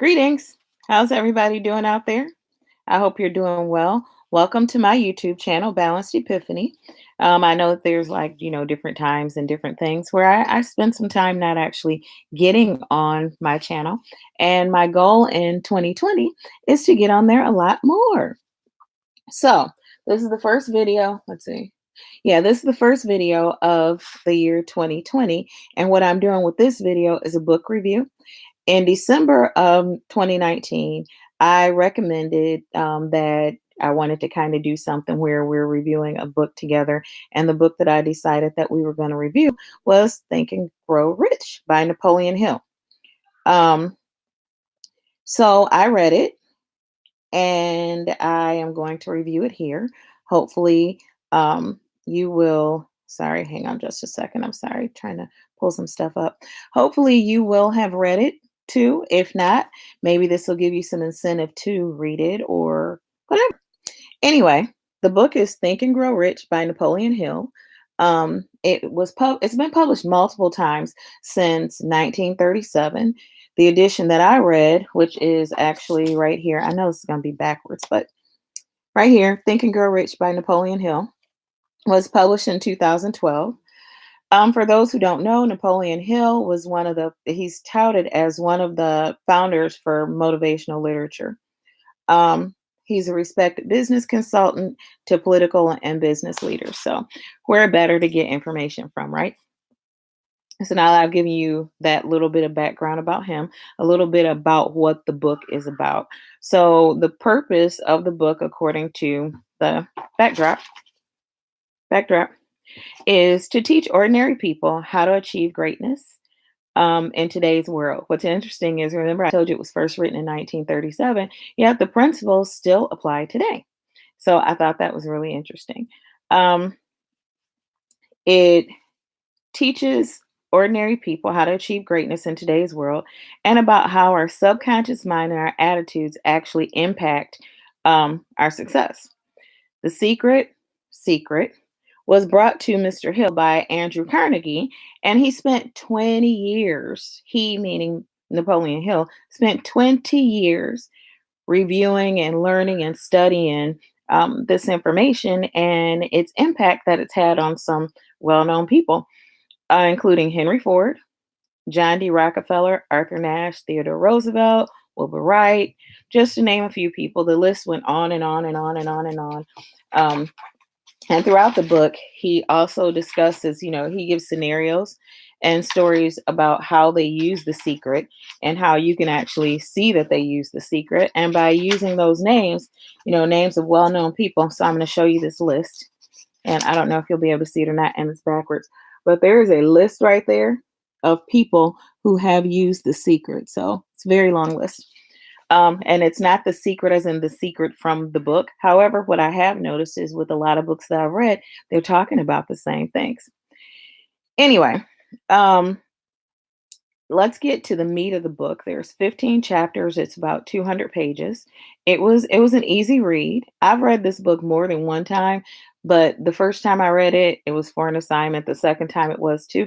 Greetings. How's everybody doing out there? I hope you're doing well. Welcome to my YouTube channel, Balanced Epiphany. I know that there's different times and different things where I spend some time not actually getting on my channel. And my goal in 2020 is to get on there a lot more. So, this is the first video. Let's see. Yeah, this is the first video of the year 2020. And what I'm doing with this video is a book review. In December of 2019, I recommended that I wanted to kind of do something where we're reviewing a book together. And the book that I decided that we were going to review was Think and Grow Rich by Napoleon Hill. Um, so I read it and I am going to review it here. Hopefully, you will. Sorry, hang on just a second. I'm sorry, trying to pull some stuff up. Hopefully, you will have read it too. If not, maybe this will give you some incentive to read it or whatever. Anyway, the book is Think and Grow Rich by Napoleon Hill. It's been published multiple times since 1937. The edition that I read, which is actually right here, I know this is going to be backwards, but right here, Think and Grow Rich by Napoleon Hill, was published in 2012. For those who don't know, Napoleon Hill was he's touted as one of the founders for motivational literature. He's a respected business consultant to political and business leaders. So, where better to get information from, right? So now that I've given you that little bit of background about him, a little bit about what the book is about. So the purpose of the book, according to the backdrop, is to teach ordinary people how to achieve greatness in today's world. What's interesting is, remember, I told you it was first written in 1937, yet the principles still apply today. So I thought that was really interesting. Um, it teaches ordinary people how to achieve greatness in today's world and about how our subconscious mind and our attitudes actually impact our success. The secret was brought to Mr. Hill by Andrew Carnegie, and he spent 20 years, he meaning Napoleon Hill, spent 20 years reviewing and learning and studying this information and its impact that it's had on some well known people, including Henry Ford, John D. Rockefeller, Arthur Nash, Theodore Roosevelt, Wilbur Wright, just to name a few people. The list went on and on and on and on and on. And throughout the book, he also discusses, he gives scenarios and stories about how they use the secret and how you can actually see that they use the secret. And by using those names, names of well known people. So I'm going to show you this list. And I don't know if you'll be able to see it or not, and it's backwards. But there is a list right there of people who have used the secret. So it's a very long list. And it's not the secret as in the secret from the book. However, what I have noticed is with a lot of books that I've read, they're talking about the same things. Anyway, let's get to the meat of the book. There's 15 chapters. It's about 200 pages. It was an easy read. I've read this book more than one time, but the first time I read it, it was for an assignment. The second time it was too.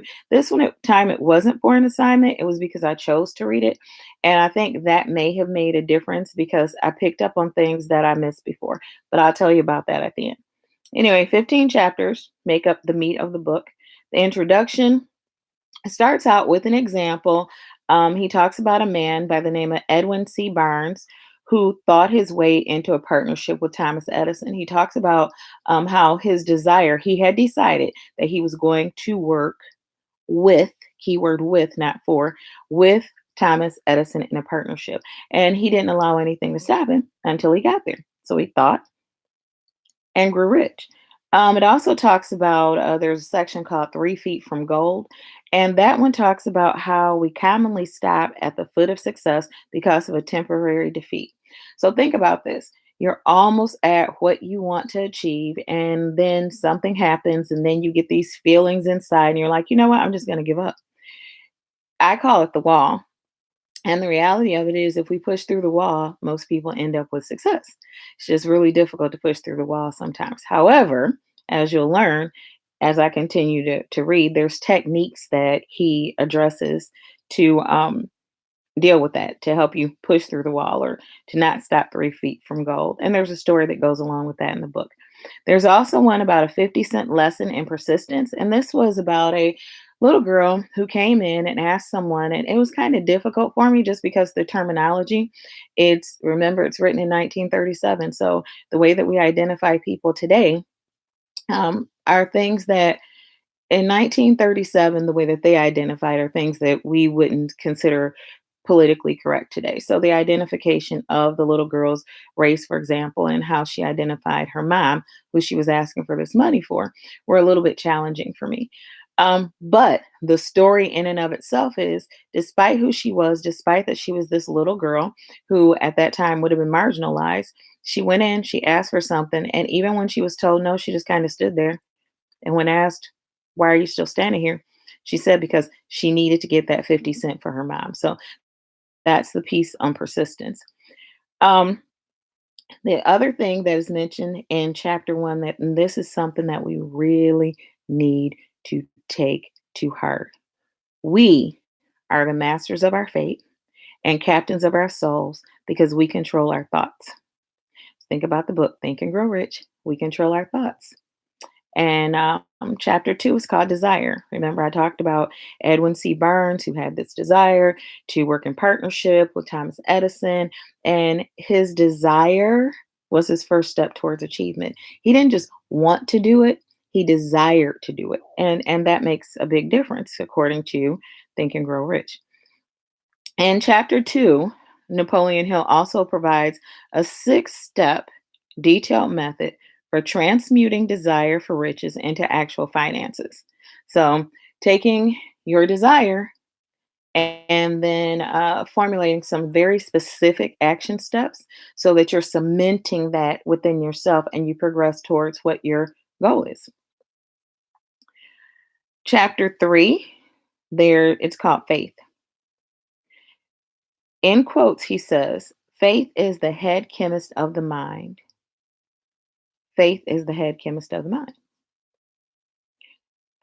Time it wasn't for an assignment. It was because I chose to read it. And I think that may have made a difference because I picked up on things that I missed before. But I'll tell you about that at the end. Anyway, 15 chapters make up the meat of the book. The introduction starts out with an example. He talks about a man by the name of Edwin C. Barnes who thought his way into a partnership with Thomas Edison. He talks about how he had decided that he was going to work with, keyword with, not for, with Thomas Edison in a partnership. And he didn't allow anything to stop him until he got there. So he thought and grew rich. It also talks about there's a section called 3 Feet from Gold. And that one talks about how we commonly stop at the foot of success because of a temporary defeat. So think about this. You're almost at what you want to achieve, and then something happens, and then you get these feelings inside, and you're like, you know what? I'm just going to give up. I call it the wall. And the reality of it is, if we push through the wall, most people end up with success. It's just really difficult to push through the wall sometimes. However, as you'll learn, as I continue to read, there's techniques that he addresses to deal with that, to help you push through the wall or to not stop 3 feet from gold. And there's a story that goes along with that in the book. There's also one about a 50-cent lesson in persistence. And this was about a little girl who came in and asked someone, and it was kind of difficult for me just because the terminology, remember, it's written in 1937. So the way that we identify people today are things that in 1937, the way that they identified are things that we wouldn't consider politically correct today. So the identification of the little girl's race, for example, and how she identified her mom, who she was asking for this money for, were a little bit challenging for me. But the story in and of itself is, despite who she was, despite that she was this little girl who at that time would have been marginalized, she went in, she asked for something, and even when she was told no, she just kind of stood there. And when asked, "Why are you still standing here?" she said because she needed to get that 50 cent for her mom. So that's the piece on persistence. Um, the other thing that is mentioned in chapter one, that and this is something that we really need to take to heart. We are the masters of our fate and captains of our souls because we control our thoughts. Think about the book, Think and Grow Rich. We control our thoughts. And chapter two is called Desire. Remember, I talked about Edwin C. Burns, who had this desire to work in partnership with Thomas Edison. And his desire was his first step towards achievement. He didn't just want to do it, he desired to do it. And that makes a big difference, according to Think and Grow Rich. In chapter two, Napoleon Hill also provides a 6-step detailed method for transmuting desire for riches into actual finances. So, taking your desire and then formulating some very specific action steps so that you're cementing that within yourself and you progress towards what your goal is. Chapter three, there it's called Faith. In quotes, he says, "Faith is the head chemist of the mind. Faith is the head chemist of the mind.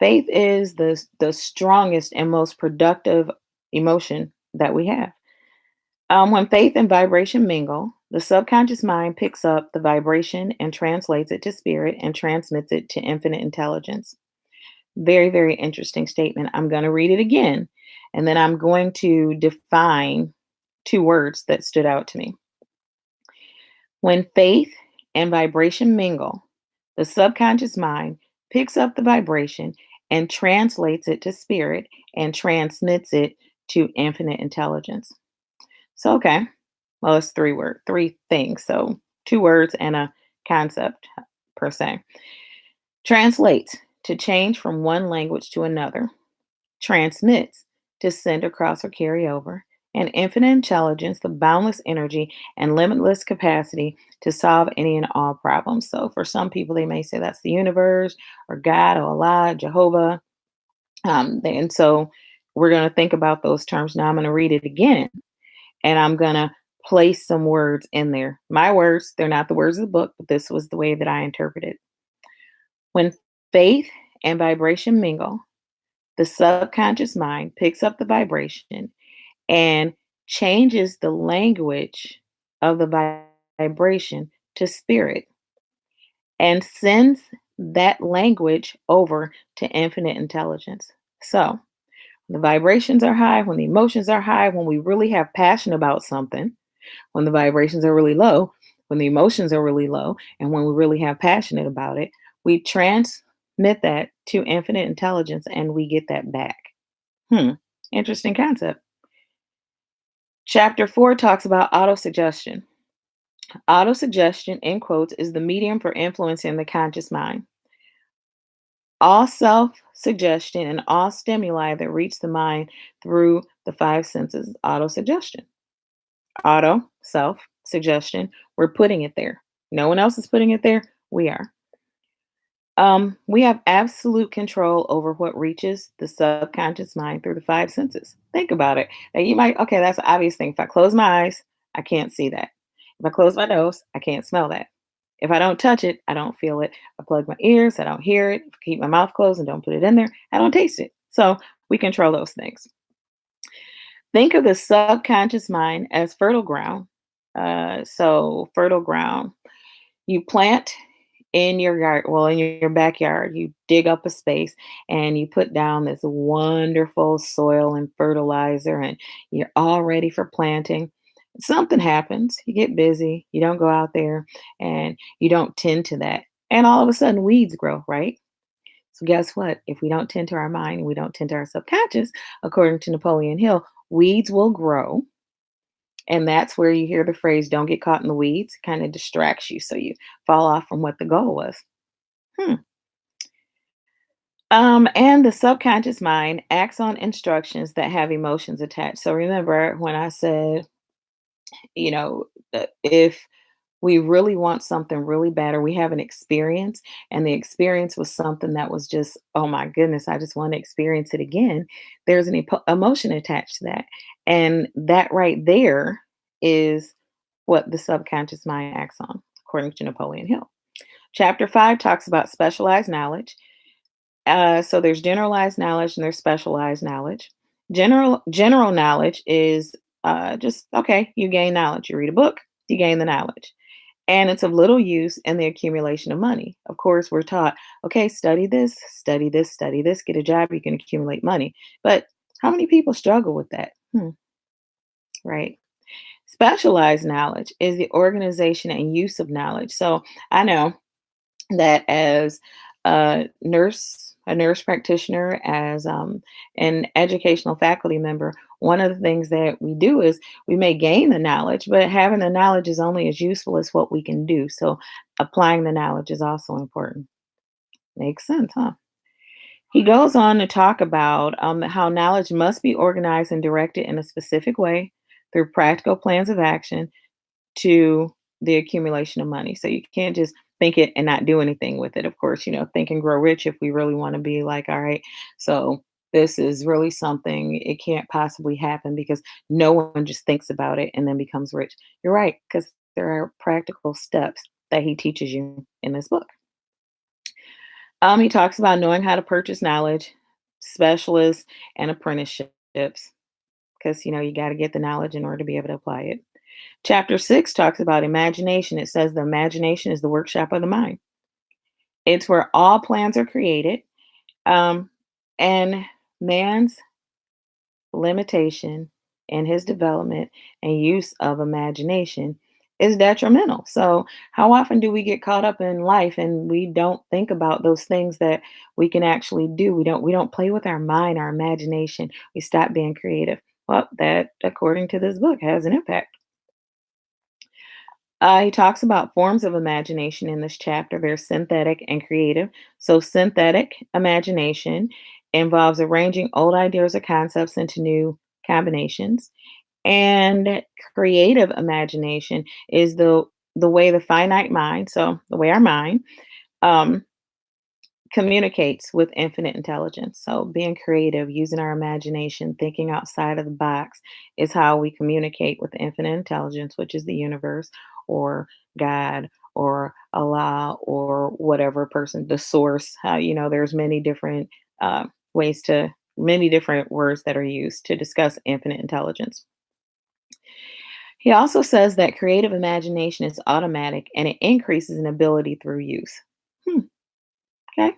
Faith is the strongest and most productive emotion that we have. When faith and vibration mingle, the subconscious mind picks up the vibration and translates it to spirit and transmits it to infinite intelligence." Very, very interesting statement. I'm going to read it again, and then I'm going to define 2 words that stood out to me. When faith and vibration mingle, the subconscious mind picks up the vibration and translates it to spirit and transmits it to infinite intelligence. So, okay, well, it's 3 things. So, 2 words and a concept per se. Translates, to change from one language to another. Transmits, to send across or carry over. And infinite intelligence, the boundless energy and limitless capacity to solve any and all problems. So for some people, they may say that's the universe or God or Allah, Jehovah. And so we're going to think about those terms. Now I'm going to read it again and I'm going to place some words in there. My words, they're not the words of the book, but this was the way that I interpret it. When faith and vibration mingle, the subconscious mind picks up the vibration and changes the language of the vibration to spirit and sends that language over to infinite intelligence. So, when the vibrations are high, when the emotions are high, when we really have passion about something, when the vibrations are really low, when the emotions are really low, and when we really have passionate about it, we transmit that to infinite intelligence and we get that back. Interesting concept. Chapter 4 talks about autosuggestion. Autosuggestion, in quotes, is the medium for influencing the conscious mind. All self suggestion and all stimuli that reach the mind through the 5 senses, autosuggestion. Auto, self, suggestion, we're putting it there. No one else is putting it there. We are. We have absolute control over what reaches the subconscious mind through the 5 senses. Think about it. Now you might, okay, that's an obvious thing. If I close my eyes, I can't see that. If I close my nose, I can't smell that. If I don't touch it, I don't feel it. If I plug my ears, I don't hear it. If I keep my mouth closed and don't put it in there, I don't taste it. So we control those things. Think of the subconscious mind as fertile ground. So, fertile ground, you plant in your yard, well, in your backyard, you dig up a space and you put down this wonderful soil and fertilizer, and you're all ready for planting. Something happens, you get busy, you don't go out there and you don't tend to that. And all of a sudden, weeds grow, right? So, guess what? If we don't tend to our mind and we don't tend to our subconscious, according to Napoleon Hill, weeds will grow, and that's where you hear the phrase, don't get caught in the weeds, kind of distracts you. So you fall off from what the goal was. Hmm. And the subconscious mind acts on instructions that have emotions attached. So remember when I said, if we really want something really bad or we have an experience and the experience was something that was just, oh my goodness, I just want to experience it again, there's an emotion attached to that. And that right there is what the subconscious mind acts on, according to Napoleon Hill. Chapter 5 talks about specialized knowledge. So there's generalized knowledge and there's specialized knowledge. General knowledge is just okay. You gain knowledge. You read a book, you gain the knowledge, and it's of little use in the accumulation of money. Of course, we're taught, okay, study this, study this, study this, get a job, you can accumulate money. But how many people struggle with that? Right. Specialized knowledge is the organization and use of knowledge. So I know that as a nurse practitioner, as an educational faculty member, one of the things that we do is we may gain the knowledge, but having the knowledge is only as useful as what we can do. So applying the knowledge is also important. Makes sense, huh? He goes on to talk about how knowledge must be organized and directed in a specific way through practical plans of action to the accumulation of money. So you can't just think it and not do anything with it. Of course, think and grow rich if we really want to be like, all right, so this is really something, it can't possibly happen because no one just thinks about it and then becomes rich. You're right, because there are practical steps that he teaches you in this book. He talks about knowing how to purchase knowledge, specialists, and apprenticeships, because you got to get the knowledge in order to be able to apply it. Chapter 6 talks about imagination. It says the imagination is the workshop of the mind. It's where all plans are created, um, and man's limitation in his development and use of imagination is detrimental. So, how often do we get caught up in life and we don't think about those things that we can actually do? We don't play with our mind, our imagination. We stop being creative. Well, that, according to this book, has an impact. He talks about forms of imagination in this chapter. There's synthetic and creative. So, synthetic imagination involves arranging old ideas or concepts into new combinations, and creative imagination is the way the finite mind, so the way our mind, um, communicates with infinite intelligence. So, being creative, using our imagination, thinking outside of the box is how we communicate with infinite intelligence, which is the universe or God or Allah or whatever person, the source. There's many different ways many different words that are used to discuss infinite intelligence. He also says that creative imagination is automatic and it increases in ability through use. Hmm, okay.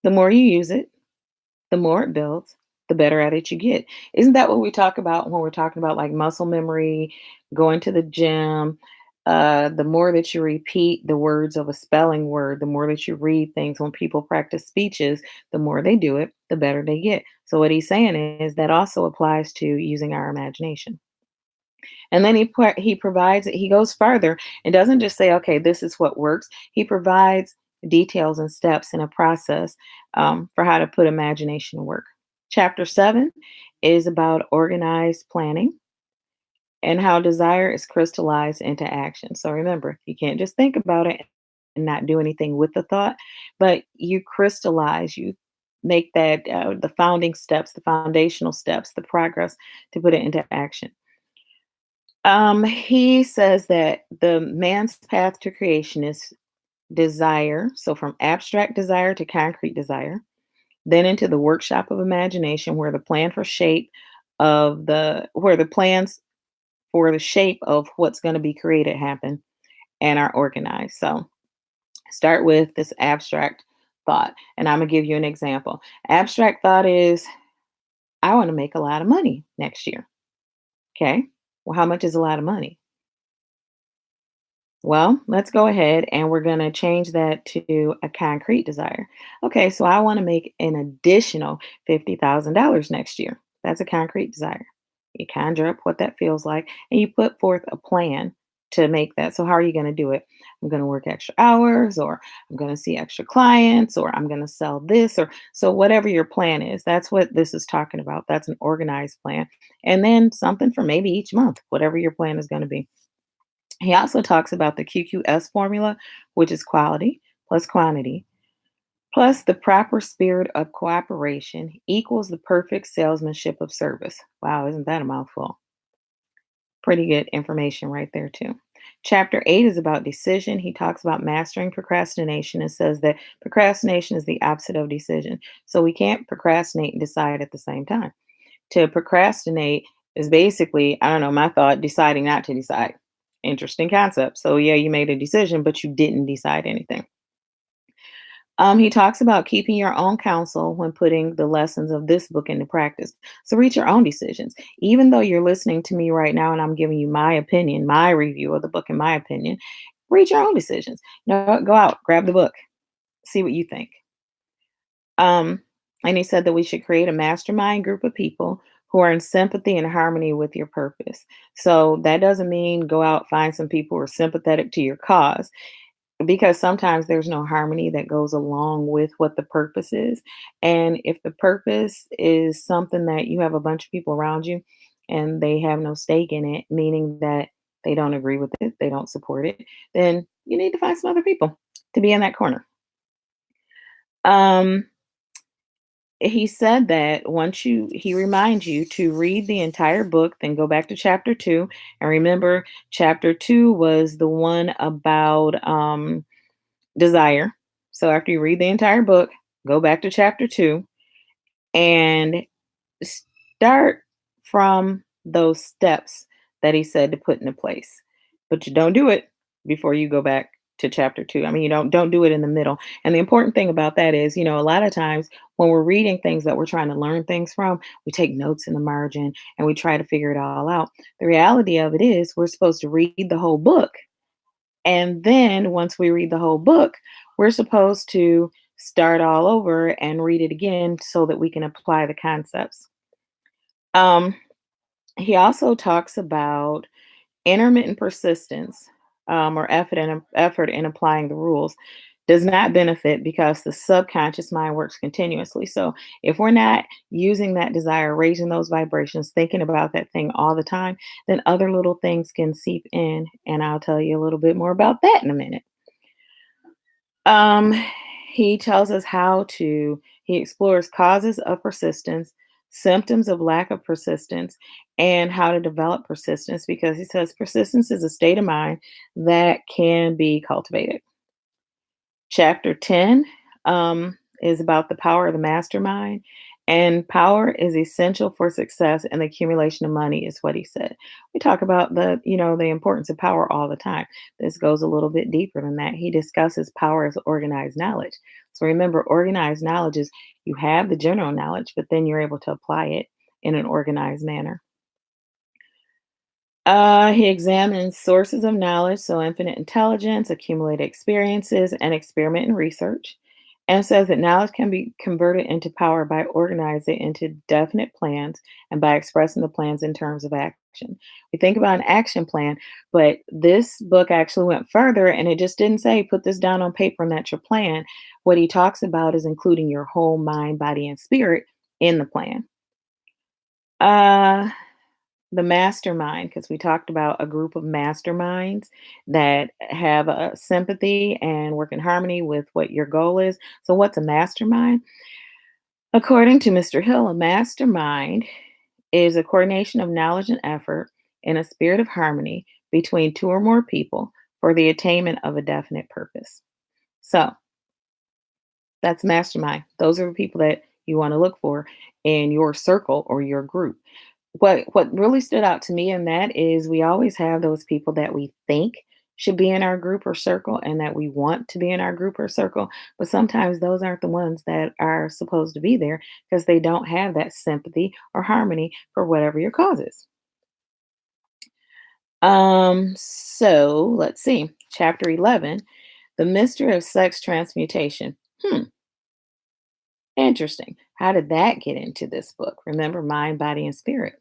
The more you use it, the more it builds, the better at it you get. Isn't that what we talk about when we're talking about like muscle memory, going to the gym? The more that you repeat the words of a spelling word, the more that you read things, when people practice speeches, the more they do it, the better they get. So, what he's saying is that also applies to using our imagination. And then he provides, he goes further and doesn't just say, okay, this is what works. He provides details and steps in a process for how to put imagination to work. Chapter 7 is about organized planning and how desire is crystallized into action. So remember, you can't just think about it and not do anything with the thought, but you crystallize, you make that the founding steps, the foundational steps, the progress to put it into action. He says that the man's path to creation is desire. So from abstract desire to concrete desire, then into the workshop of imagination, where the plan for shape of the where the plans for the shape of what's going to be created happen and are organized. So start with this abstract thought. And I'm going to give you an example. Abstract thought is I want to make a lot of money next year. Okay. Well, how much is a lot of money? Well, let's go ahead and we're going to change that to a concrete desire. Okay, so I want to make an additional $50,000 next year. That's a concrete desire. You conjure up what that feels like and you put forth a plan to make that. So, how are you going to do it? I'm going to work extra hours, or I'm going to see extra clients, or I'm going to sell this, or so whatever your plan is. That's what this is talking about. That's an organized plan. And then something for maybe each month, whatever your plan is going to be. He also talks about the QQS formula, which is quality plus quantity plus the proper spirit of cooperation equals the perfect salesmanship of service. Wow, isn't that a mouthful? Pretty good information right there, too. Chapter 8 is about decision. He talks about mastering procrastination and says that procrastination is the opposite of decision. So we can't procrastinate and decide at the same time. To procrastinate is basically, I don't know, my thought, deciding not to decide. Interesting concept. So yeah, you made a decision, but you didn't decide anything. He talks about keeping your own counsel when putting the lessons of this book into practice. So reach your own decisions. Even though you're listening to me right now and I'm giving you my opinion, my review of the book, and my opinion, reach your own decisions. Go out, grab the book, see what you think. Um, and he said that we should create a mastermind group of people who are in sympathy and harmony with your purpose. So that doesn't mean go out, find some people who are sympathetic to your cause, because sometimes there's no harmony that goes along with what the purpose is. And if the purpose is something that you have a bunch of people around you and they have no stake in it, meaning that they don't agree with it, they don't support it, then you need to find some other people to be in that corner. Um, he said that he reminds you to read the entire book, then go back to chapter 2. And remember, chapter 2 was the one about desire. So after you read the entire book, go back to chapter 2 and start from those steps that he said to put into place. But you don't do it before you go back to chapter 2. I mean, you don't do it in the middle. And the important thing about that is, a lot of times when we're reading things that we're trying to learn things from, we take notes in the margin and we try to figure it all out. The reality of it is we're supposed to read the whole book. And then once we read the whole book, we're supposed to start all over and read it again so that we can apply the concepts. Um, he also talks about intermittent persistence, or effort in applying the rules does not benefit because the subconscious mind works continuously. So if we're not using that desire, raising those vibrations, thinking about that thing all the time, then other little things can seep in. And I'll tell you a little bit more about that in a minute. Um, he tells us he explores causes of persistence, symptoms of lack of persistence, and how to develop persistence, because he says persistence is a state of mind that can be cultivated. Chapter 10 is about the power of the mastermind. And power is essential for success and the accumulation of money, is what he said. We talk about the importance of power all the time. This goes a little bit deeper than that. He discusses power as organized knowledge. So remember, organized knowledge is you have the general knowledge, but then you're able to apply it in an organized manner. He examines sources of knowledge, so infinite intelligence, accumulated experiences, and experiment and research, and says that knowledge can be converted into power by organizing it into definite plans and by expressing the plans in terms of action. We think about an action plan, but this book actually went further and it just didn't say put this down on paper and that's your plan. What he talks about is including your whole mind, body, and spirit in the plan. Uh, the mastermind, because we talked about a group of masterminds that have a sympathy and work in harmony with what your goal is. So, what's a mastermind? According to Mr. Hill, a mastermind is a coordination of knowledge and effort in a spirit of harmony between two or more people for the attainment of a definite purpose. So, that's mastermind. Those are the people that you want to look for in your circle or your group. What really stood out to me in that is we always have those people that we think should be in our group or circle and that we want to be in our group or circle, but sometimes those aren't the ones that are supposed to be there because they don't have that sympathy or harmony for whatever your cause is. So let's see. Chapter 11, The Mystery of Sex Transmutation. Interesting. How did that get into this book? Remember, mind, body, and spirit.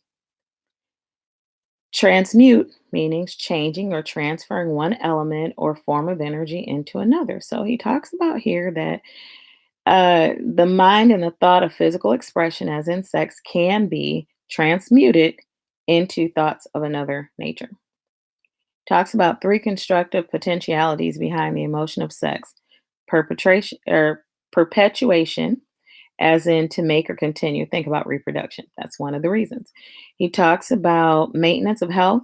Transmute meaning changing or transferring one element or form of energy into another. So he talks about here that the mind and the thought of physical expression, as in sex, can be transmuted into thoughts of another nature. Talks about three constructive potentialities behind the emotion of sex: perpetration or perpetuation, as in to make or continue. Think about reproduction. That's one of the reasons. He talks about maintenance of health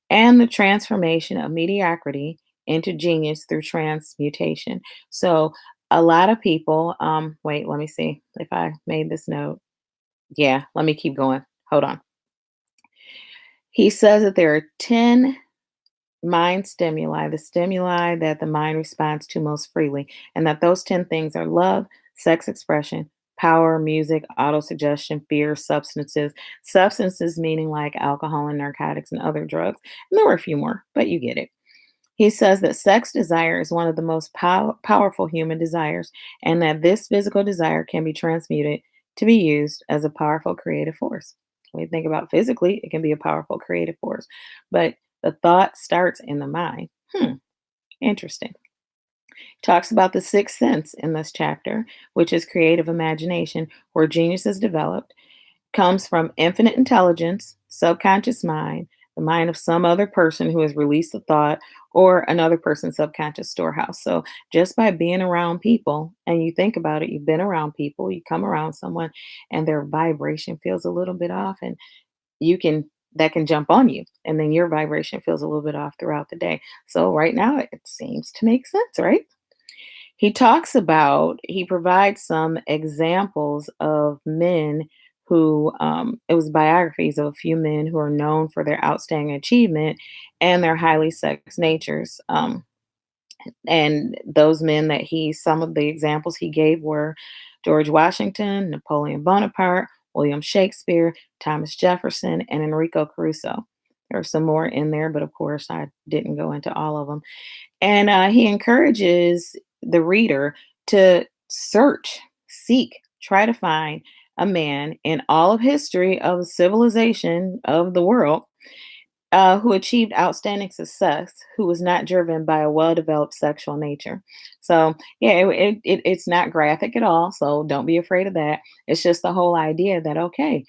and the transformation of mediocrity into genius through transmutation. So, a lot of people, wait, let me see if I made this note. Yeah, let me keep going. Hold on. He says that there are 10 mind stimuli, the stimuli that the mind responds to most freely, and that those 10 things are love, sex expression, power, music, autosuggestion, fear, substances. Substances meaning like alcohol and narcotics and other drugs. And there were a few more, but you get it. He says that sex desire is one of the most powerful human desires, and that this physical desire can be transmuted to be used as a powerful creative force. When you think about physically, it can be a powerful creative force, but the thought starts in the mind. Interesting. Talks about the sixth sense in this chapter, which is creative imagination, where genius is developed, comes from infinite intelligence, subconscious mind, the mind of some other person who has released a thought, or another person's subconscious storehouse. So just by being around people, and you think about it, you've been around people, you come around someone, and their vibration feels a little bit off, and you can that can jump on you, and then your vibration feels a little bit off throughout the day. So right now it seems to make sense, right? He provides some examples of men who, it was biographies of a few men who are known for their outstanding achievement and their highly sex natures. And those men some of the examples he gave were George Washington, Napoleon Bonaparte, William Shakespeare, Thomas Jefferson, and Enrico Caruso. There are some more in there, but of course, I didn't go into all of them. And he encourages the reader to search, seek, try to find a man in all of history of civilization of the world who achieved outstanding success, who was not driven by a well-developed sexual nature. So yeah, it's not graphic at all. So don't be afraid of that. It's just the whole idea that okay,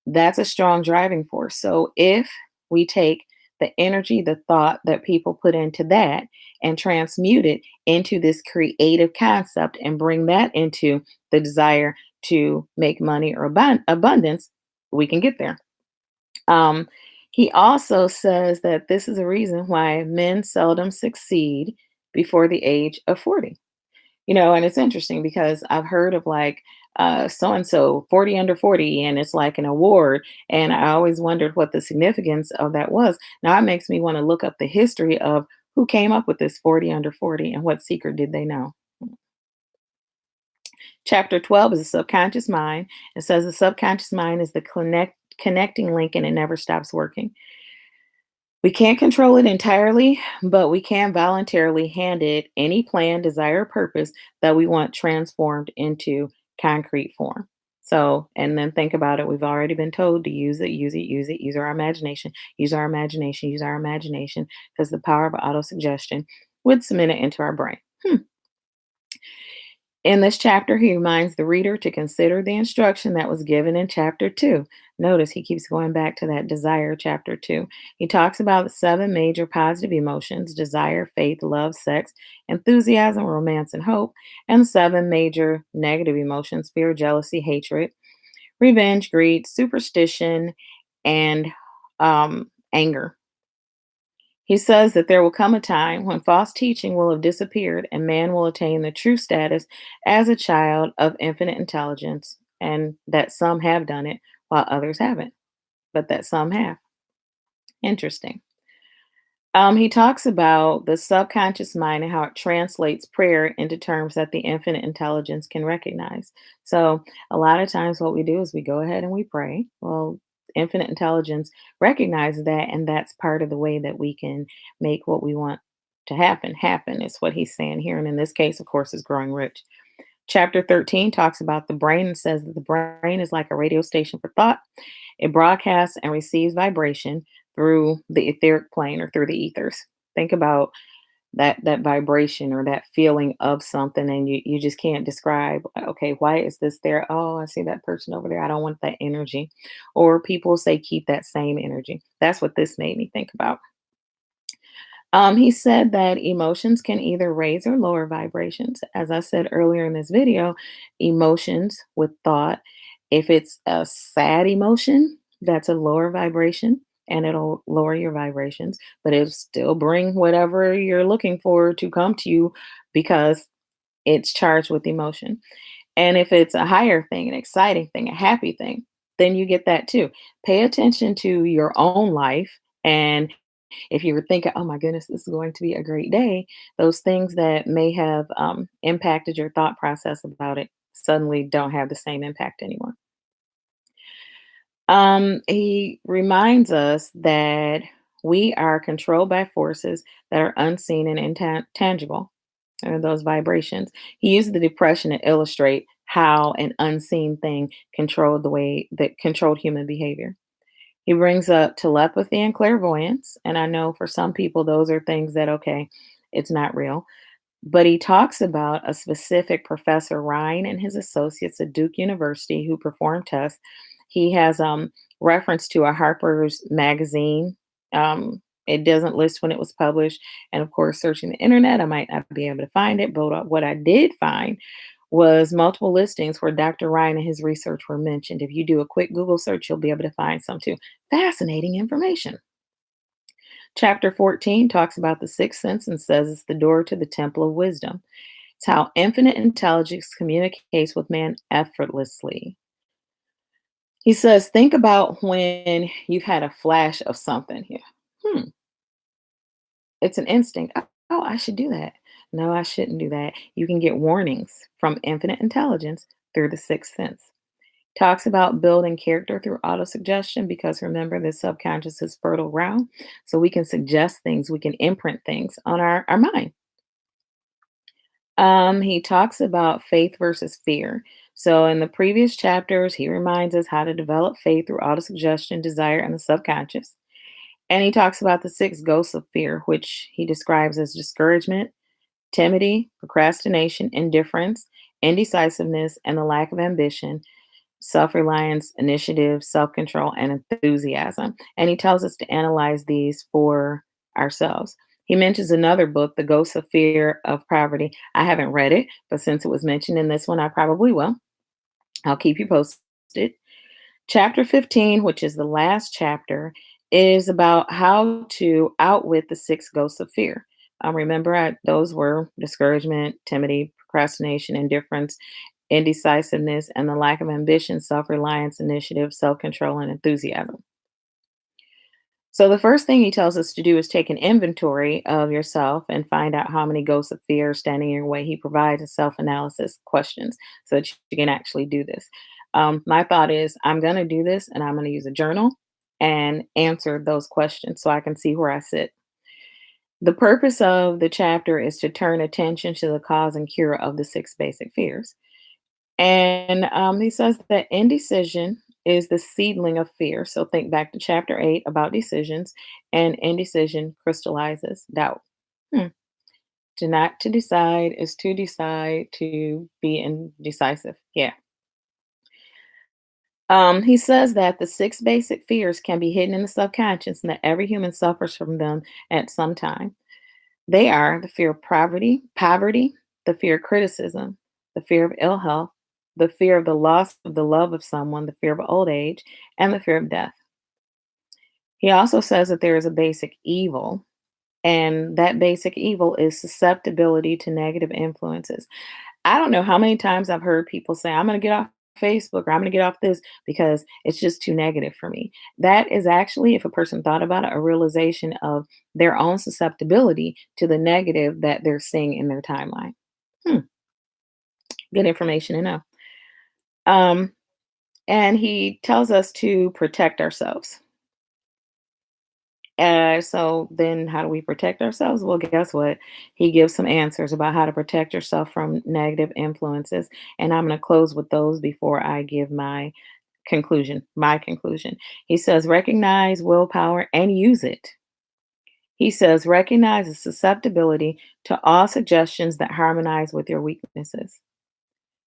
that's a strong driving force. So if we take the energy, the thought that people put into that and transmute it into this creative concept and bring that into the desire to make money or abundance, we can get there. Um, he also says that this is a reason why men seldom succeed before the age of 40. And it's interesting because I've heard of like so and so 40 under 40, and it's like an award. And I always wondered what the significance of that was. Now it makes me want to look up the history of who came up with this 40 under 40 and what secret did they know. Chapter 12 is the subconscious mind. It says the subconscious mind is the connecting link and it never stops working. We can't control it entirely, but we can voluntarily hand it any plan, desire, or purpose that we want transformed into concrete form. So, and then think about it. We've already been told to use it, use it, use it, use our imagination, use our imagination, use our imagination, because the power of autosuggestion would cement it into our brain. In this chapter, he reminds the reader to consider the instruction that was given in chapter 2. Notice he keeps going back to that desire, chapter 2. He talks about the 7 major positive emotions: desire, faith, love, sex, enthusiasm, romance, and hope, and 7 major negative emotions: fear, jealousy, hatred, revenge, greed, superstition, and anger. He says that there will come a time when false teaching will have disappeared and man will attain the true status as a child of infinite intelligence, and that some have done it while others haven't. but that some have. Interesting. He talks about the subconscious mind and how it translates prayer into terms that the infinite intelligence can recognize. So, a lot of times, what we do is we go ahead and we pray. Well, infinite intelligence recognizes that, and that's part of the way that we can make what we want to happen, is what he's saying here. And in this case, of course, is growing rich. Chapter 13 talks about the brain and says that the brain is like a radio station for thought. It broadcasts and receives vibration through the etheric plane or through the ethers. Think about that vibration or that feeling of something, and you just can't describe, okay, why is this there? Oh, I see that person over there. I don't want that energy. Or people say keep that same energy. That's what this made me think about. He said that emotions can either raise or lower vibrations. As I said earlier in this video, emotions with thought, if it's a sad emotion, that's a lower vibration and it'll lower your vibrations, but it'll still bring whatever you're looking for to come to you because it's charged with emotion. And if it's a higher thing, an exciting thing, a happy thing, then you get that too. Pay attention to your own life, and if you were thinking, oh my goodness, this is going to be a great day, those things that may have impacted your thought process about it suddenly don't have the same impact anymore. He reminds us that we are controlled by forces that are unseen and intangible, and those vibrations. He used the depression to illustrate how an unseen thing controlled the way that controlled human behavior. He brings up telepathy and clairvoyance. And I know for some people, those are things that, okay, it's not real. But he talks about a specific Professor Ryan and his associates at Duke University who performed tests. He has reference to a Harper's magazine. It doesn't list when it was published. And of course, searching the internet, I might not be able to find it. But what I did find was multiple listings where Dr. Ryan and his research were mentioned. If you do a quick Google search, you'll be able to find some too. Fascinating information. Chapter 14 talks about the sixth sense and says it's the door to the temple of wisdom. It's how infinite intelligence communicates with man effortlessly. He says, think about when you've had a flash of something here. Hmm, it's an instinct. Oh, I should do that. No, I shouldn't do that. You can get warnings from infinite intelligence through the sixth sense. Talks about building character through autosuggestion because remember, the subconscious is fertile ground. So we can suggest things, we can imprint things on our mind. He talks about faith versus fear. So in the previous chapters, he reminds us how to develop faith through autosuggestion, desire, and the subconscious. And he talks about the six ghosts of fear, which he describes as discouragement, timidity, procrastination, indifference, indecisiveness, and the lack of ambition, self reliance, initiative, self control, and enthusiasm. And he tells us to analyze these for ourselves. He mentions another book, The Ghosts of Fear of Poverty. I haven't read it, but since it was mentioned in this one, I probably will. I'll keep you posted. Chapter 15, which is the last chapter, is about how to outwit the six ghosts of fear. Remember, those were discouragement, timidity, procrastination, indifference, indecisiveness, and the lack of ambition, self reliance, initiative, self control, and enthusiasm. So, the first thing he tells us to do is take an inventory of yourself and find out how many ghosts of fear are standing in your way. He provides a self analysis questions so that you can actually do this. My thought is, I'm going to do this and I'm going to use a journal and answer those questions so I can see where I sit. The purpose of the chapter is to turn attention to the cause and cure of the six basic fears. And he says that indecision is the seedling of fear. So think back to chapter 8 about decisions, and indecision crystallizes doubt. Hmm. To not to decide is to decide to be indecisive. Yeah. He says that the six basic fears can be hidden in the subconscious and that every human suffers from them at some time. They are the fear of poverty, the fear of criticism, the fear of ill health, the fear of the loss of the love of someone, the fear of old age, and the fear of death. He also says that there is a basic evil, and that basic evil is susceptibility to negative influences. I don't know how many times I've heard people say, I'm going to get off Facebook, or I'm going to get off this because it's just too negative for me. That is actually, if a person thought about it, a realization of their own susceptibility to the negative that they're seeing in their timeline. Hmm, good information to know. Um, and he tells us to protect ourselves. So then how do we protect ourselves? Well, guess what? He gives some answers about how to protect yourself from negative influences. And I'm going to close with those before I give my conclusion. My conclusion. He says, recognize willpower and use it. He says, recognize the susceptibility to all suggestions that harmonize with your weaknesses.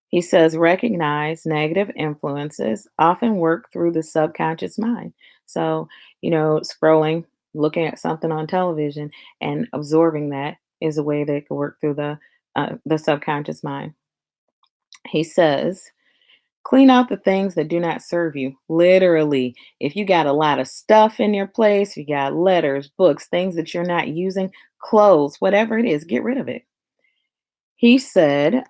He says, recognize negative influences often work through the subconscious mind. So, scrolling, looking at something on television, and absorbing that is a way that it could work through the subconscious mind. He says, clean out the things that do not serve you. Literally, if you got a lot of stuff in your place, you got letters, books, things that you're not using, clothes, whatever it is, get rid of it. He said,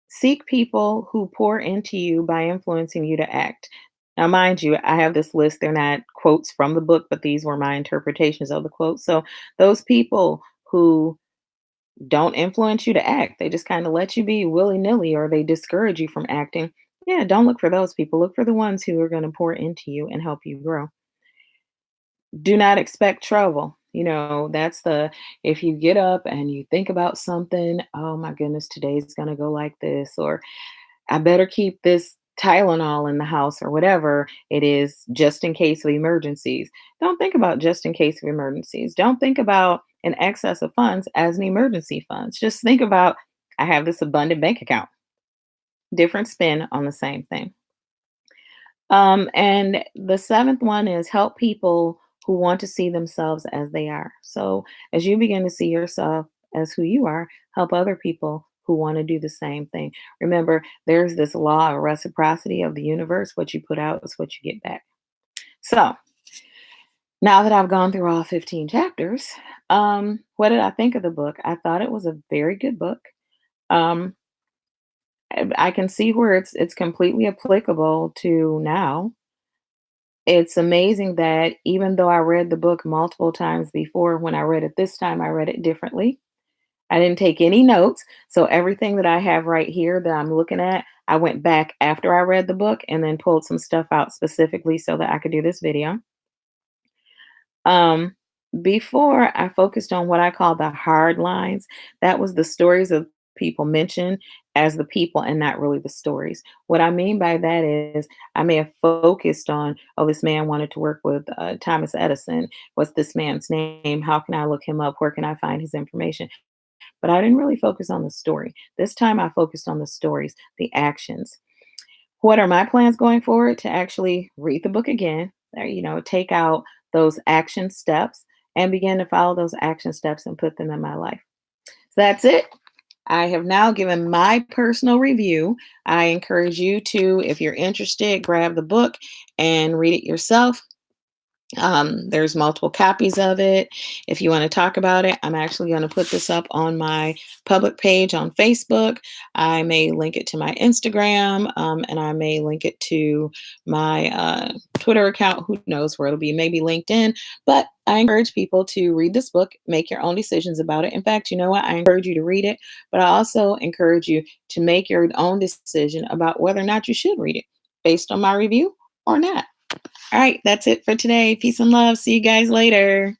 seek people who pour into you by influencing you to act. Now, mind you, I have this list. They're not quotes from the book, but these were my interpretations of the quotes. So, those people who don't influence you to act, they just kind of let you be willy nilly or they discourage you from acting. Yeah, don't look for those people. Look for the ones who are going to pour into you and help you grow. Do not expect trouble. That's if you get up and you think about something, oh my goodness, today's going to go like this, or I better keep this Tylenol in the house or whatever it is, just in case of emergencies. Don't think about just in case of emergencies. Don't think about an excess of funds as an emergency funds. Just think about, I have this abundant bank account. Different spin on the same thing. And the seventh one is help people who want to see themselves as they are. So as you begin to see yourself as who you are, help other people who want to do the same thing. Remember, there's this law of reciprocity of the universe. What you put out is what you get back. So now that I've gone through all 15 chapters, what did I think of the book? I thought it was a very good book. Um, I can see where it's completely applicable to now. It's amazing that even though I read the book multiple times before, when I read it this time, I read it differently. I didn't take any notes. So everything that I have right here that I'm looking at, I went back after I read the book and then pulled some stuff out specifically so that I could do this video. Um, Before I focused on what I call the hard lines. That was the stories of people mentioned as the people and not really the stories. What I mean by that is I may have focused on, oh, this man wanted to work with Thomas Edison. What's this man's name? How can I look him up? Where can I find his information? But I didn't really focus on the story. This time I focused on the stories, the actions. What are my plans going forward? To actually read the book again, take out those action steps and begin to follow those action steps and put them in my life. So that's it. I have now given my personal review. I encourage you to, if you're interested, grab the book and read it yourself. There's multiple copies of it. If you want to talk about it, I'm actually going to put this up on my public page on Facebook. I may link it to my Instagram, and I may link it to my Twitter account. Who knows where it'll be? Maybe LinkedIn. But I encourage people to read this book, make your own decisions about it. In fact, you know what? I encourage you to read it, but I also encourage you to make your own decision about whether or not you should read it based on my review or not. All right, that's it for today. Peace and love. See you guys later.